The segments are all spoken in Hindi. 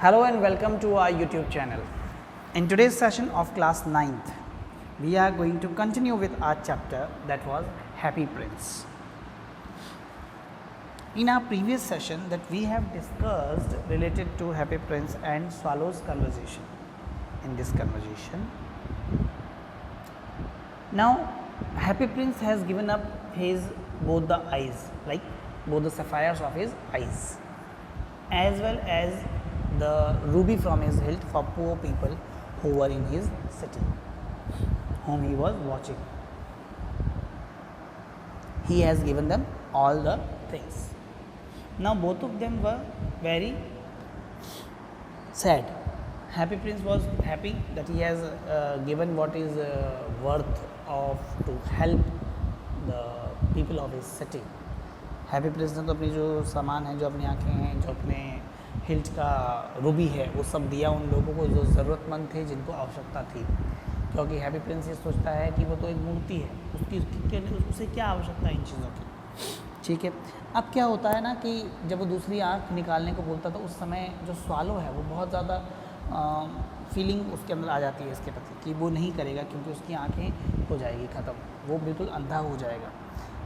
Hello and welcome to our YouTube channel. In today's session of class 9th, we are going to continue with our chapter that was Happy Prince. In our previous session that we have discussed related to Happy Prince and Swallow's conversation. In this conversation, now Happy Prince has given up his both the eyes, like both the sapphires of his eyes, as well as the ruby from his hilt for poor people who were in his city, whom he was watching. He has given them all the things. Now both of them were very sad. Happy Prince was happy that he has given what is worth of to help the people of his city. Happy Prince ने तो अपनी जो सामान है, जो अपनी आँखें हैं, जो अपने हिल्ट का रूबी है, वो सब दिया उन लोगों को जो ज़रूरतमंद थे, जिनको आवश्यकता थी। क्योंकि हैप्पी प्रिंस ये सोचता है कि वो तो एक मूर्ति है, उसे क्या आवश्यकता है इन चीज़ों की। ठीक है, अब क्या होता है ना कि जब वो दूसरी आँख निकालने को बोलता तो उस समय जो स्वालो है वो बहुत ज़्यादा फीलिंग उसके अंदर आ जाती है इसके प्रति कि वो नहीं करेगा, क्योंकि उसकी आँखें हो जाएगी ख़त्म, वो बिल्कुल अंधा हो जाएगा।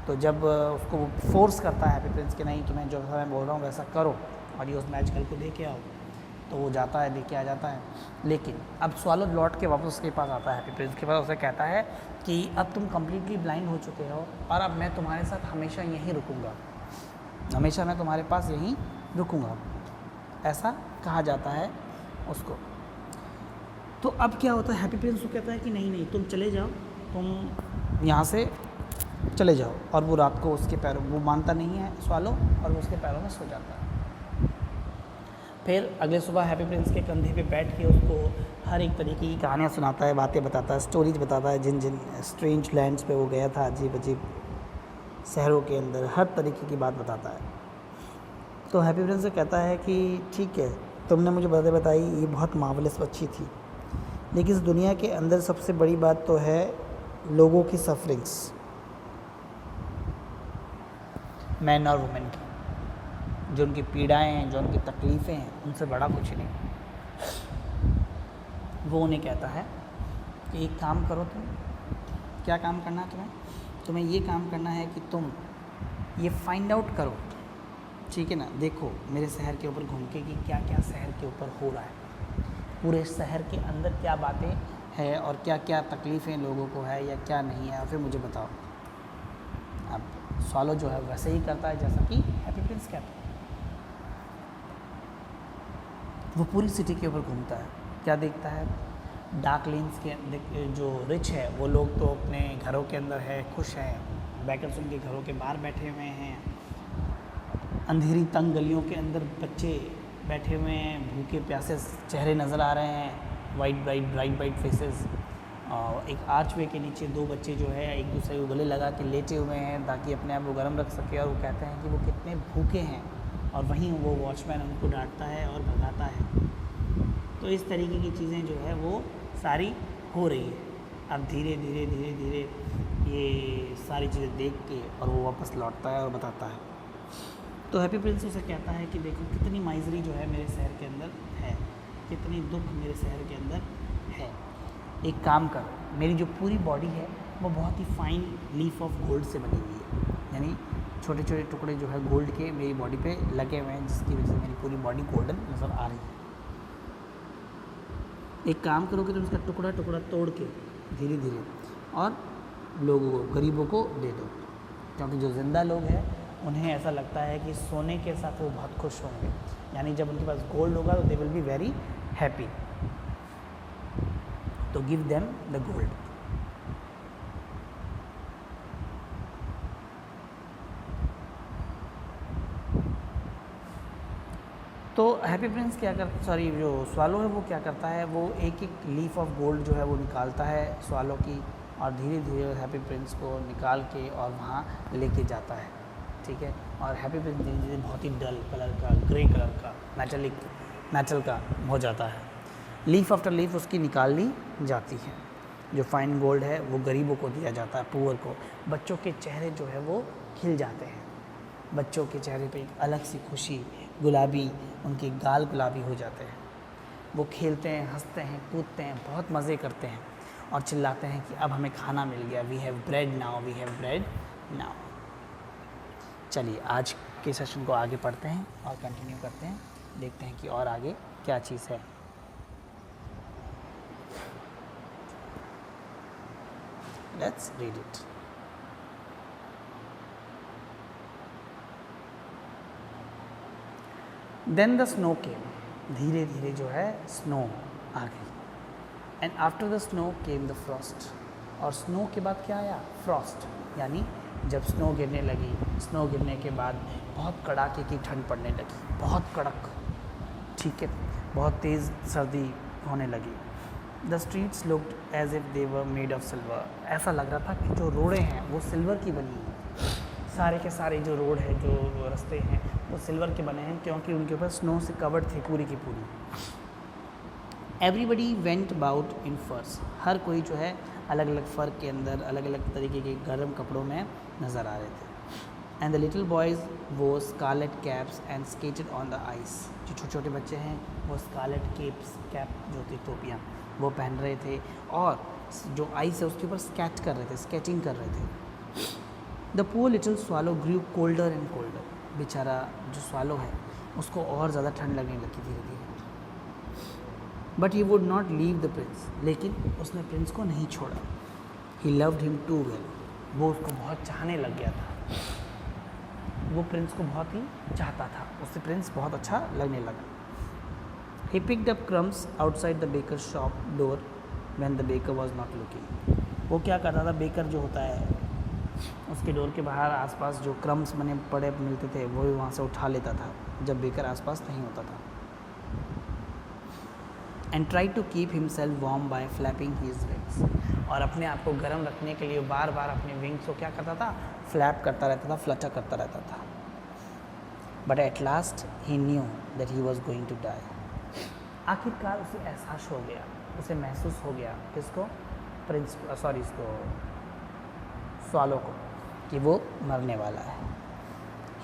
तो जब उसको फोर्स करता है हैप्पी प्रिंस कि नहीं, तुम्हें जो मैं बोल रहा हूँ वैसा करो और ये उस मैजिकल को लेके आओ, तो वो जाता है, लेके आ जाता है। लेकिन अब स्वालो लौट के वापस उसके पास आता है, हैप्पी प्रिंस के पास, उसे कहता है कि अब तुम कम्प्लीटली ब्लाइंड हो चुके हो और अब मैं तुम्हारे साथ हमेशा यहीं रुकूँगा, हमेशा मैं तुम्हारे पास यहीं रुकूँगा, ऐसा कहा जाता है उसको। तो अब क्या होता है, हैप्पी प्रिंस को कहता है कि नहीं नहीं, तुम चले जाओ, तुम यहाँ से चले जाओ। और वो रात को उसके पैरों, वो मानता नहीं है स्वालो, और वो उसके पैरों में सो जाता है। फिर अगले सुबह हैप्पी प्रिंस के कंधे पे बैठ के उसको हर एक तरीके की कहानियाँ सुनाता है, बातें बताता है, स्टोरीज बताता है, जिन जिन स्ट्रेंज लैंड्स पे वो गया था, अजीब अजीब शहरों के अंदर, हर तरीके की बात बताता है। तो हैप्पी प्रिंस से कहता है कि ठीक है, तुमने मुझे बातें बताई, ये बहुत मार्वलस, अच्छी थी, लेकिन इस दुनिया के अंदर सबसे बड़ी बात तो है लोगों की सफरिंग्स, मैन और वुमेन की, जो उनकी पीड़ाएं हैं, जो उनकी तकलीफ़ें हैं, उनसे बड़ा कुछ नहीं। वो उन्हें कहता है कि एक काम करो, तुम क्या काम करना है तुम्हें ये काम करना है कि तुम ये फाइंड आउट करो, ठीक है ना, देखो मेरे शहर के ऊपर घूम के कि क्या क्या शहर के ऊपर हो रहा है, पूरे शहर के अंदर क्या बातें हैं और क्या क्या तकलीफ़ें लोगों को है या क्या नहीं है, और फिर मुझे बताओ। अब स्वालो जो है वैसे ही करता है जैसा कि हैप्पी प्रिंस कहता है। वो पूरी सिटी के ऊपर घूमता है, क्या देखता है, डार्क लेन्स के जो रिच है वो लोग तो अपने घरों के अंदर है, खुश हैं, बैकर्स उनके घरों के बाहर बैठे हुए हैं, अंधेरी तंग गलियों के अंदर बच्चे बैठे हुए हैं, भूखे प्यासे चेहरे नज़र आ रहे हैं, ब्राइट फेसेस। और एक आर्चवे के नीचे दो बच्चे जो है एक दूसरे को गले लगा के लेटे हुए हैं ताकि अपने आप को गर्म रख सके, और वो कहते हैं कि वो कितने भूखे हैं, और वहीं वो वॉचमैन उनको डांटता है और भगाता है। तो इस तरीके की चीज़ें जो है वो सारी हो रही है। अब धीरे धीरे ये सारी चीज़ें देख के और वो वापस लौटता है और बताता है। तो हैप्पी प्रिंस उसे कहता है कि देखो कितनी माइजरी जो है मेरे शहर के अंदर है, कितनी दुख मेरे शहर के अंदर है। एक काम कर, मेरी जो पूरी बॉडी है वो बहुत ही फाइन लीफ ऑफ गोल्ड से बनी हुई है, यानी छोटे छोटे टुकड़े जो है गोल्ड के मेरी बॉडी पे लगे हुए हैं, जिसकी वजह से मेरी पूरी बॉडी गोल्डन नज़र आ रही है। एक काम करो कि तुम इसका टुकड़ा टुकड़ा तोड़ के धीरे धीरे और लोगों को, गरीबों को दे दो, क्योंकि जो ज़िंदा लोग हैं उन्हें ऐसा लगता है कि सोने के साथ वो बहुत खुश होंगे, यानी जब उनके पास गोल्ड होगा तो they will be very happy, तो गिव देम द गोल्ड। तो हैप्पी प्रिंस क्या करता, सॉरी जो स्वालो है वो क्या करता है, वो एक एक लीफ ऑफ गोल्ड जो है वो निकालता है स्वालो की, और धीरे धीरे हैप्पी प्रिंस को निकाल के और वहाँ लेके जाता है, ठीक है। और हैप्पी प्रिंस धीरे धीरे बहुत ही डल कलर का, ग्रे कलर का, मेटल का हो जाता है। लीफ आफ्टर लीफ उसकी निकाल ली जाती है। जो फाइन गोल्ड है वो गरीबों को दिया जाता है, पुअर को। बच्चों के चेहरे जो है वो खिल जाते हैं, बच्चों के चेहरे पे एक अलग सी खुशी, गुलाबी, उनके गाल गुलाबी हो जाते हैं। वो खेलते हैं, हंसते हैं, कूदते हैं, बहुत मज़े करते हैं और चिल्लाते हैं कि अब हमें खाना मिल गया, we have bread now, we have bread now. चलिए आज के सेशन को आगे पढ़ते हैं और कंटिन्यू करते हैं, देखते हैं कि और आगे क्या चीज़ है। Let's read it. Then the snow came, धीरे धीरे जो है स्नो आ गई। And after the snow came the frost, और स्नो के बाद क्या आया? फ्रॉस्ट, यानी जब स्नो गिरने लगी, स्नो गिरने के बाद बहुत कड़ाके की ठंड पड़ने लगी, बहुत कड़क, ठीक है, बहुत तेज़ सर्दी होने लगी। The streets looked as if they were made of silver, ऐसा लग रहा था कि जो रोडें हैं वो सिल्वर की बनी हैं, सारे के सारे जो रोड है, जो रास्ते हैं वो सिल्वर के बने हैं, क्योंकि उनके ऊपर स्नो से कवर्ड थी पूरी की पूरी। एवरीबडी वेंट अबाउट इन फर्स, हर कोई जो है अलग अलग फ़र के अंदर अलग अलग तरीके के गर्म कपड़ों में नज़र आ रहे थे। And the little boys wore scarlet caps and skated on the ice, जो छोटे छोटे बच्चे हैं वो स्कारलेट कैप जो होती टोपियाँ वो पहन रहे थे और जो आइस है उसके ऊपर स्केच कर रहे थे, स्केचिंग कर रहे थे। The poor little swallow grew colder and colder, बेचारा जो स्वालो है उसको और ज़्यादा ठंड लगने लगी धीरे धीरे। But he would not leave the prince, लेकिन उसने प्रिंस को नहीं छोड़ा। He loved him too well, वो उसको बहुत चाहने लग गया था, वो प्रिंस को बहुत ही चाहता था, उससे प्रिंस बहुत अच्छा लगने लगा। He picked up crumbs outside the baker shop door when the baker was not looking, वो क्या करता था, बेकर जो होता है उसके डोर के बाहर आसपास जो क्रम्स बने पड़े मिलते थे वो भी वहाँ से उठा लेता था जब बेकर आसपास नहीं होता था। And try to keep himself warm by flapping his wings, और अपने आप को गर्म रखने के लिए बार बार अपने विंग्स को क्या करता था, फ्लैप करता रहता था, फ्लटर करता रहता था। But at last he knew that he was going to die, आखिरकार उसे एहसास हो गया, उसे महसूस हो गया, किसको? प्रिंस, सॉरी इसको स्वालो को, कि वो मरने वाला है।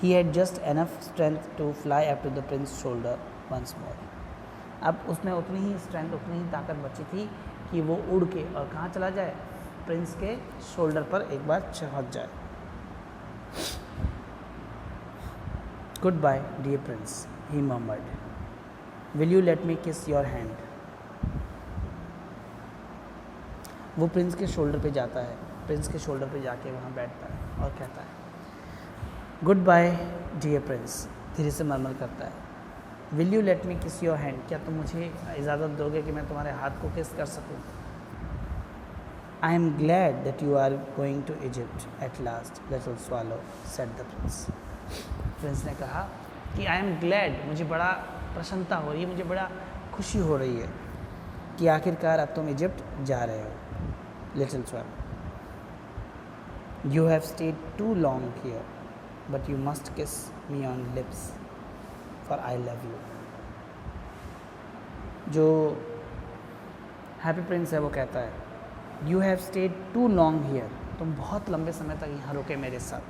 He had just enough strength to fly up to the prince shoulder once more, अब उसमें उतनी ही स्ट्रेंथ, उतनी ही ताकत बची थी कि वो उड़ के और कहाँ चला जाए, प्रिंस के शोल्डर पर एक बार पहुँच जाए। Goodbye dear prince, he murmured, will you let me kiss your hand. वो प्रिंस के शोल्डर पे जाता है, प्रिंस के शोल्डर पे जाके वहाँ बैठता है और कहता है गुड बाय डियर प्रिंस, धीरे से मरमर करता है, will you let me kiss your hand, क्या तुम मुझे इजाज़त दोगे कि मैं तुम्हारे हाथ को किस कर सकूँ। I am glad that you are going to Egypt at last little swallow said the prince, prince ने कहा कि आई एम ग्लैड, मुझे बड़ा प्रसन्नता हो रही है, मुझे बड़ा खुशी हो रही है कि आखिरकार अब तुम इजिप्ट जा रहे हो। Little swallow, you have stayed too long here but you must kiss me on lips for I love you. जो हैप्पी प्रिंस है वो कहता है you have stayed too long here, तुम बहुत लंबे समय तक यहाँ रुके मेरे साथ,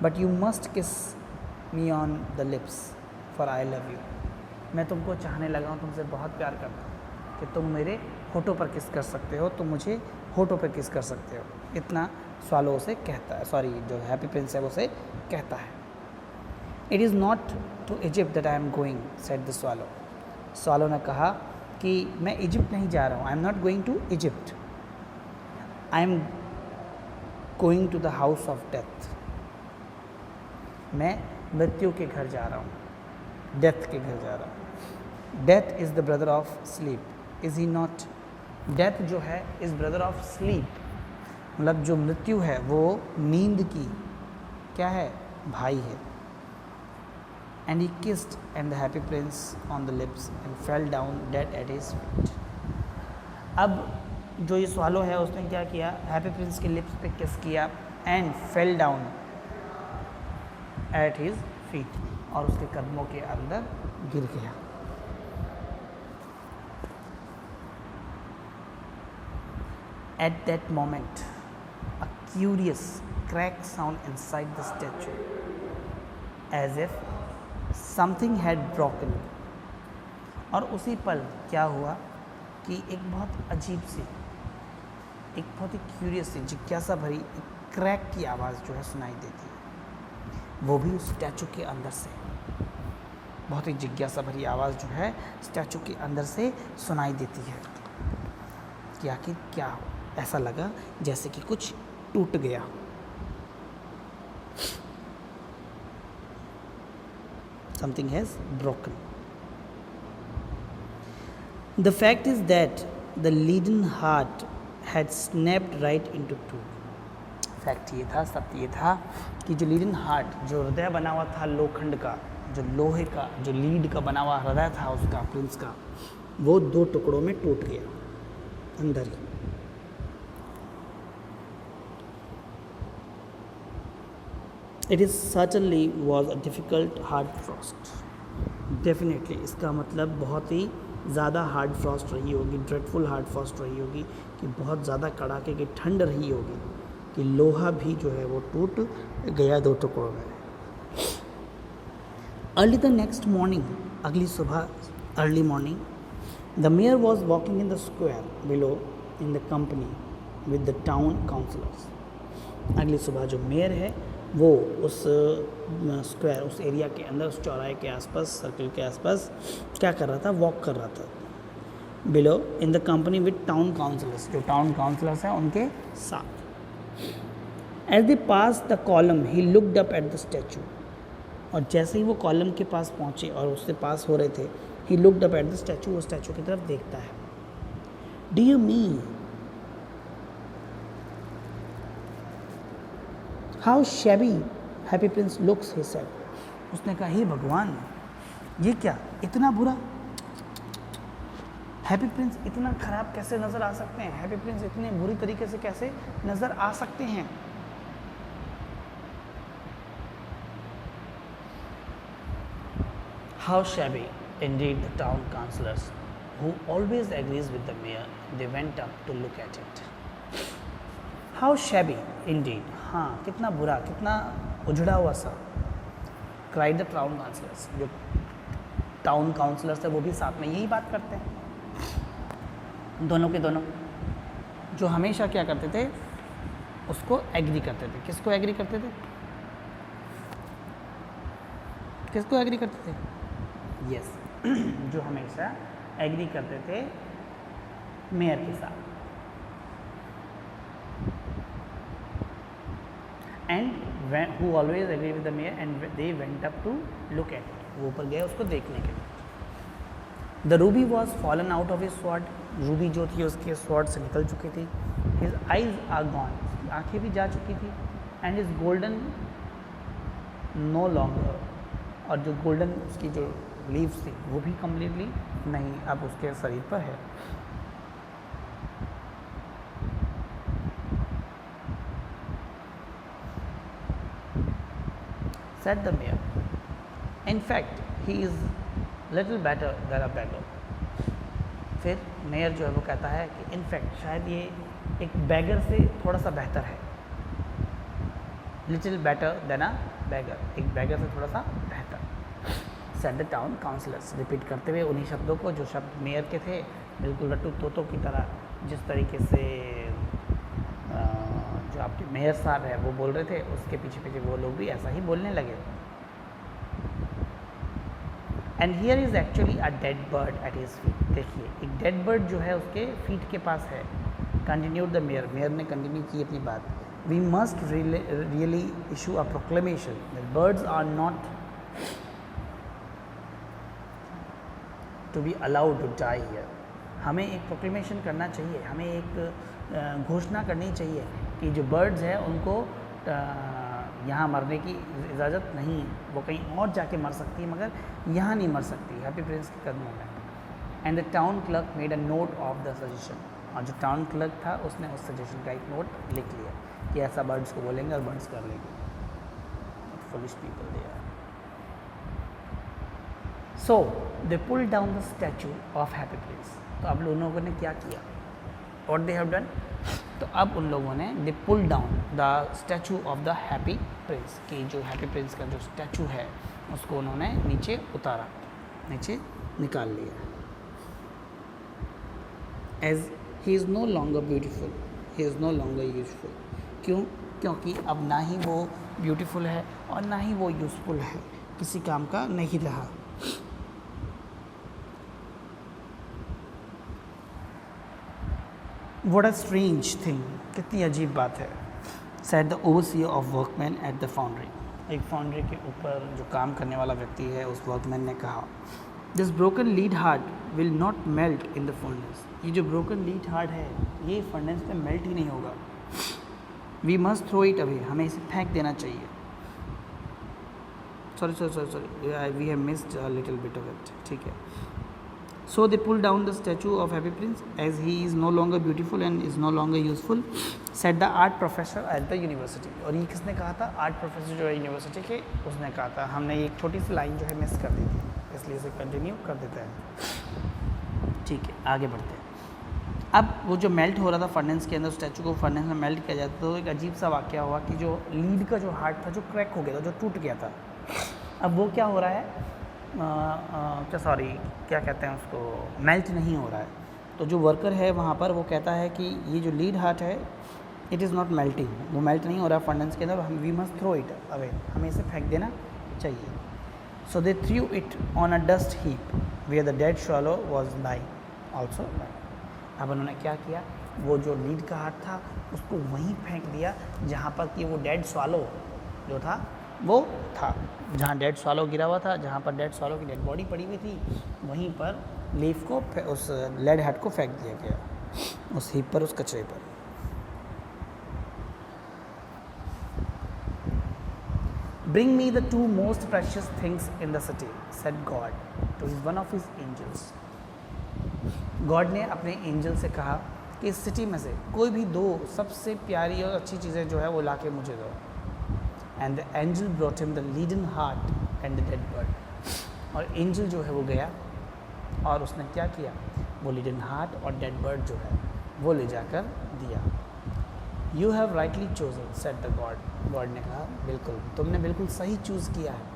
but you must kiss me on the lips for I love you, मैं तुमको चाहने लगा हूँ, तुमसे बहुत प्यार करता हूँ कि तुम मेरे होठों पर किस कर सकते हो, तुम मुझे होठों पर किस कर सकते हो। इतना स्वालो उसे कहता है, सॉरी जो हैप्पी प्रिंस है वो उसे कहता है। It is not to Egypt that I am going said the swallow, swallow ने कहा कि मैं इजिप्ट नहीं जा रहा हूँ, I am not going to Egypt, I am going to the house of death, मैं मृत्यु के घर जा रहा हूँ, डेथ के घर जा रहा हूँ। Death is the brother of sleep, is he not, death जो है इज़ ब्रदर ऑफ स्लीप, मतलब जो मृत्यु है वो नींद की क्या है, भाई है। And he kissed and the happy prince on the lips and fell down dead at his feet. अब जो ये स्वालो है उसने क्या किया, हैप्पी प्रिंस के लिप्स पे किस किया and fell down at his feet, और उसके कदमों के अंदर गिर गया। At that moment, a curious crack sound inside the statue, as if something had broken. और उसी पल क्या हुआ कि एक बहुत अजीब सी, एक बहुत ही क्यूरियस सी, जिज्ञासा भरी एक क्रैक की आवाज़ जो है सुनाई देती है, वो भी उस स्टैचू के अंदर से। बहुत ही जिज्ञासा भरी आवाज़ जो है स्टैचू के अंदर से सुनाई देती है कि आखिर क्या हो। ऐसा लगा जैसे कि कुछ टूट गया। Something has broken. The fact is that the leaden heart had snapped right into two. Fact ये था, सत्य ये था कि जो लीडन हार्ट, जो हृदय बना हुआ था लोखंड का, जो लोहे का, जो लीड का बना हुआ हृदय था उसका, प्रिंस का, वो दो टुकड़ों में टूट गया अंदर ही। It is certainly was a difficult hard frost. Definitely इसका मतलब बहुत ही ज़्यादा हार्ड फ्रॉस्ट रही होगी, ड्रेडफुल हार्ड फ्रॉस्ट रही होगी, कि बहुत ज़्यादा कड़ाके की ठंड रही होगी, कि लोहा भी जो है वो टूट गया दो टुकड़ों में। अर्ली द नेक्स्ट मॉर्निंग, अगली सुबह, early morning, the mayor was walking in the square below in the company with the town councillors. अगली सुबह जो मेयर है वो उस स्क्वायर, उस एरिया के अंदर, उस चौराहे के आसपास, सर्कल के आसपास क्या कर रहा था, वॉक कर रहा था। Below in the company with town councillors, जो टाउन काउंसलर्स हैं उनके साथ। As they pass the column he looked up at the statue, और जैसे ही वो कॉलम के पास पहुँचे और उससे पास हो रहे थे, ही looked up at the statue, वो स्टैचू की तरफ देखता है। Do you mean how shabby happy Prince looks, he said. उसने कहा, हे भगवान, ये क्या, इतना बुरा, हैप्पी प्रिंस इतना ख़राब कैसे नज़र आ सकते हैं, हैप्पी प्रिंस इतने बुरी तरीके से कैसे नज़र आ सकते हैं। How shabby indeed the town councillors, who always agrees with the mayor, they went up to look at it. How shabby indeed, हाँ कितना बुरा, कितना उजड़ा हुआ सा, cried the town councillors, जो टाउन काउंसलर्स है वो भी साथ में यही बात करते हैं, दोनों के दोनों, जो हमेशा क्या करते थे, उसको एग्री करते थे। किसको एग्री करते थे, किसको एग्री करते थे, यस जो हमेशा एग्री करते थे मेयर के साथ। And who always agree with the mayor and they went up to look at it, वो ऊपर गए उसको देखने के लिए। The ruby was fallen out of his sword, ruby जो थी उसके स्वॉर्ड से निकल चुकी थी। हिज आइज आर गॉन, आंखें भी जा चुकी थी। And his golden no longer, और जो गोल्डन उसकी जो लीव्स थी वो भी कम्प्लीटली नहीं, अब उसके शरीर पर है। Said the mayor, in fact he is little better than a beggar. फिर मेयर जो है वो कहता है कि इनफैक्ट शायद ये एक बैगर से थोड़ा सा बेहतर है। Little better than a beggar, एक बैगर से थोड़ा सा बेहतर। Said the town councillors, repeat करते हुए उन्हीं शब्दों को जो शब्द मेयर के थे, बिल्कुल रट्टू तोतों की तरह, जिस तरीके से जो आपके मेयर साहब है वो बोल रहे थे, उसके पीछे पीछे वो लोग भी ऐसा ही बोलने लगे। And here is actually a dead bird at his feet, देखिए एक डेड बर्ड जो है उसके फीट के पास है। कंटिन्यूड द मेयर, मेयर ने कंटिन्यू की अपनी बात। We must really issue a proclamation that birds are not to be allowed to die here. हमें एक प्रोक्लेमेशन करना चाहिए, हमें एक घोषणा करनी चाहिए कि जो बर्ड्स हैं उनको यहाँ मरने की इजाज़त नहीं, वो कहीं और जाके मर सकती है मगर यहाँ नहीं मर सकती, हैप्पी प्रिंस के कदमों में। And the town clerk made a note of the suggestion, और जो टाउन क्लर्क था उसने उस सजेशन का एक नोट लिख लिया कि ऐसा बर्ड्स को बोलेंगे और बर्ड्स कर लेंगे। Foolish people they are. So they pull down the statue of happy prince. तो अब उन लोगों ने क्या किया, व्हाट दे हैव डन, तो अब उन लोगों ने they pull down the statue of the happy prince, कि जो हैप्पी प्रिंस का जो स्टैचू है उसको उन्होंने नीचे उतारा, नीचे निकाल लिया। As he is no longer beautiful, he is no longer useful. क्यों? क्योंकि अब ना ही वो ब्यूटीफुल है और ना ही वो यूज़फुल है, किसी काम का नहीं रहा। What a strange thing, कितनी अजीब बात है। Said the overseer of workmen at the foundry, एक फाउंड्री के ऊपर जो काम करने वाला व्यक्ति है उस वर्कमैन ने कहा, this broken lead heart will not melt in the furnace, ये जो ब्रोकन लीड हार्ट है ये फर्नेस में मेल्ट ही नहीं होगा। We must throw it away, हमें इसे फेंक देना चाहिए। Sorry we have missed a little bit of it, ठीक है। So they pulled down the statue of Happy Prince as he is no longer beautiful and is no longer useful, said the art professor at the university। और ये किसने कहा था? आर्ट प्रोफेसर जो है यूनिवर्सिटी के, उसने कहा था। हमने एक छोटी सी लाइन जो है मिस कर दी थी, इसलिए इसे कंटिन्यू कर देते हैं। ठीक है, आगे बढ़ते हैं। अब वो जो मेल्ट हो रहा था फर्नेस के अंदर, स्टैचू को फर्नेस में मेल्ट किया जाता, तो एक अजीब सा वाक़या हुआ कि जो लीड का जो हार्ट था जो क्रैक हो गया था, जो टूट गया था, अब वो क्या हो रहा है, क्या कहते हैं उसको, मेल्ट नहीं हो रहा है। तो जो वर्कर है वहाँ पर वो कहता है कि ये जो लीड हार्ट है इट इज़ नॉट मेल्टिंग, वो मेल्ट नहीं हो रहा फर्नेस के अंदर, हम we must throw it away, हमें इसे फेंक देना चाहिए। So they threw it on a dust heap where the dead swallow was lying also. अब उन्होंने क्या किया, वो जो लीड का हार्ट था उसको वहीं फेंक दिया जहाँ पर कि वो डेड स्वैलो जो था वो था, जहाँ डेड स्वैलो गिरा हुआ था, जहाँ पर डेड स्वैलो की डेड बॉडी पड़ी हुई थी, वहीं पर लीफ को, उस लेड हार्ट को फेंक दिया गया, उस हीप पर, उस कचरे पर। Bring me the two most precious things in the city, said God to one of his angels. God ने अपने एंजल से कहा कि इस सिटी में से कोई भी दो सबसे प्यारी और अच्छी चीज़ें जो है वो ला के मुझे दो। And the angel brought him the leaden heart and the dead bird. और एंजल जो है वो गया और उसने क्या किया, वो लीडन हार्ट और डेड बर्ड जो है वो ले जाकर दिया। You have rightly chosen, said the God. God ने कहा, बिल्कुल, तुमने बिल्कुल सही चूज़ किया है।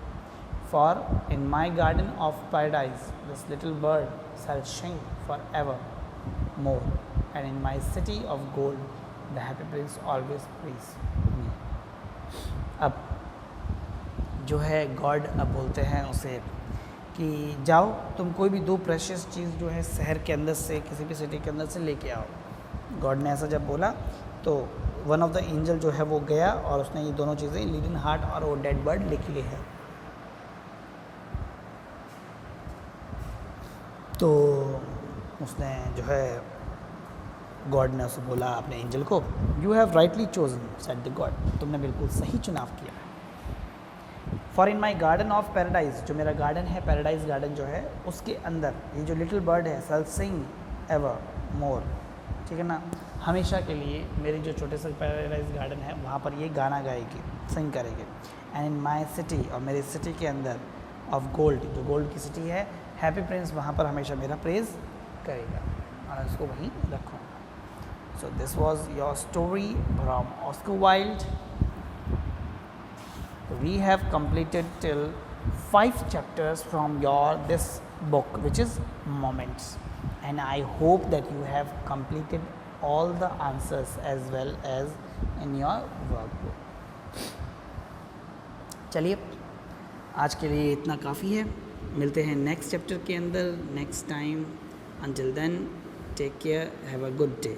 For in my garden of paradise this little bird shall sing for ever more, and in my city of gold the happy prince always please me. अब जो है गॉड अब बोलते हैं उसे कि जाओ तुम कोई भी दो प्रेशियस चीज़ जो है शहर के अंदर से, किसी भी सिटी के अंदर से लेके आओ। गॉड ने ऐसा जब बोला तो वन ऑफ द एंजल जो है वो गया और उसने ये दोनों चीज़ें, लीडन हार्ट और वो डेड बर्ड, लेके लिए है। तो उसने जो है, गॉड ने उसे बोला अपने एंजल को, you have rightly chosen, said the God, तुमने बिल्कुल सही चुनाव किया है। For in my garden of paradise, जो मेरा गार्डन है, पैराडाइज गार्डन जो है, उसके अंदर ये जो लिटिल बर्ड है, शैल सिंग एवर मोर, ठीक है ना, हमेशा के लिए मेरी जो छोटे से पैराडाइज गार्डन है वहाँ पर ये गाना गाएगी, सिंग करेगी। एंड इन माई सिटी, और मेरी सिटी के अंदर, ऑफ गोल्ड, जो गोल्ड की सिटी है, हैप्पी प्रिंस वहाँ पर हमेशा मेरा प्रेज़ करेगा और उसको वहीं रखूँगा। So this was your story from Oscar Wilde. We have completed till 5 chapters from this book, which is Moments, and I hope that you have completed all the answers as well as in your workbook. चलिए, आज के लिए इतना काफ़ी है, मिलते हैं नेक्स्ट चैप्टर के अंदर next time. Until then, take care, have a good day.